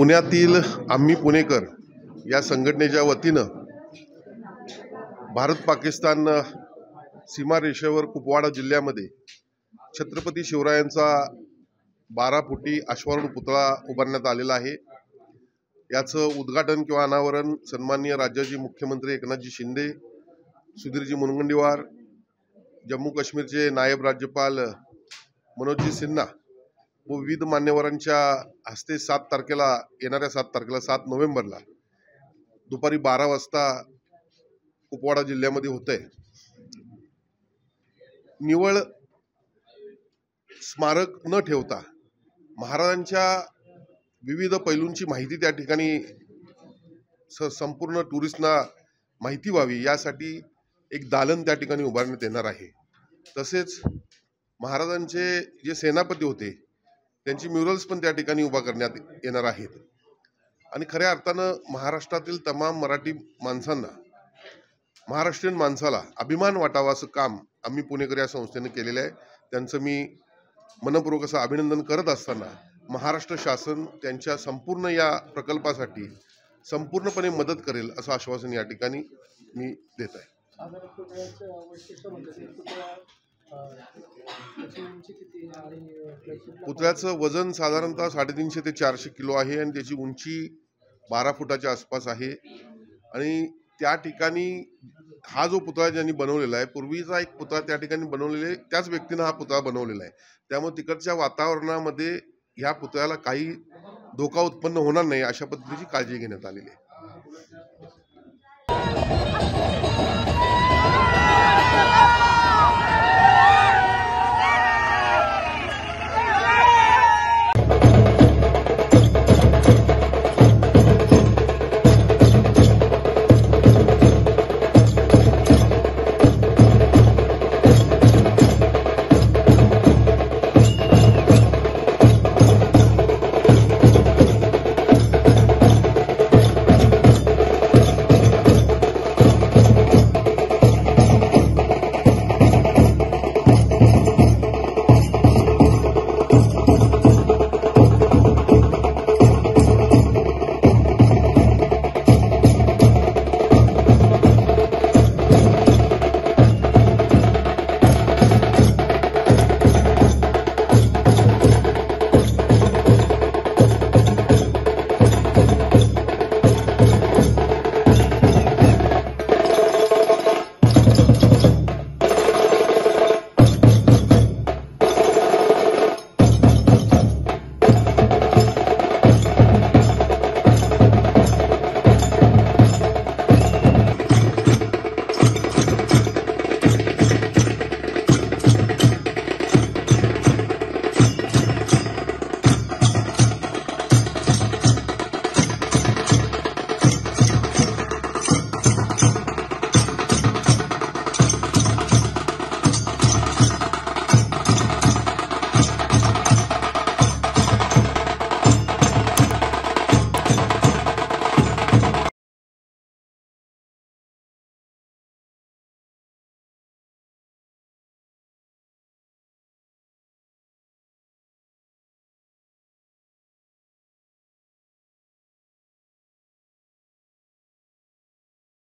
पुण्यातील आम्ही पुणेकर या संघटनेच्या वतीनं भारत पाकिस्तान सीमारेषेवर कुपवाडा जिल्ह्यामध्ये छत्रपती शिवरायांचा 12 फुटी अश्वारूढ पुतळा उभारण्यात आलेला आहे। याचं उद्घाटन किंवा अनावरण सन्माननीय राज्याचे मुख्यमंत्री एकनाथजी शिंदे, सुधीरजी मुनगंटीवार, जम्मू काश्मीरचे नायब राज्यपाल मनोजजी सिन्हा व विविध मान्यवरांच्या हस्ते 7 तारखेला येणाऱ्या 7 तारखेला 7 नोव्हेंबरला दुपारी 12 वाजता कुपवाडा जिल्ह्यामध्ये होतंय। निवळ स्मारक न ठेवता महाराजांच्या विविध पैलूंची माहिती त्या ठिकाणी संपूर्ण टुरिस्टना माहिती व्हावी यासाठी एक दालन त्या ठिकाणी उभारण्यात येणार आहे। तसेच महाराजांचे जे सेनापती होते त्यांची म्युरल्स पण त्या ठिकाणी उभा करण्यात येणार आहेत। आणि खऱ्या अर्थानं महाराष्ट्रातील तमाम मराठी माणसांना, महाराष्ट्रीयन माणसाला अभिमान वाटावा असं काम आम्ही पुणेकर या संस्थेने केलेलं आहे। त्यांचं मी मनपूर्वक असं अभिनंदन करत असताना महाराष्ट्र शासन त्यांच्या संपूर्ण या प्रकल्पासाठी संपूर्णपणे मदत करेल असं आश्वासन या ठिकाणी मी देत आहे। पुतळ्याचं वजन साधारणतः 350 ते 400 किलो आहे आणि त्याची उंची 12 फुटाच्या आसपास आहे। आणि त्या ठिकाणी हा जो पुतळा ज्यांनी बनवलेला आहे, पूर्वीचा एक पुतळा त्या ठिकाणी बनवलेला आहे, त्याच व्यक्तीनं हा पुतळा बनवलेला आहे। त्यामुळे तिकडच्या वातावरणामध्ये ह्या पुतळ्याला काही धोका उत्पन्न होणार नाही अशा पद्धतीची काळजी घेण्यात आलेली आहे।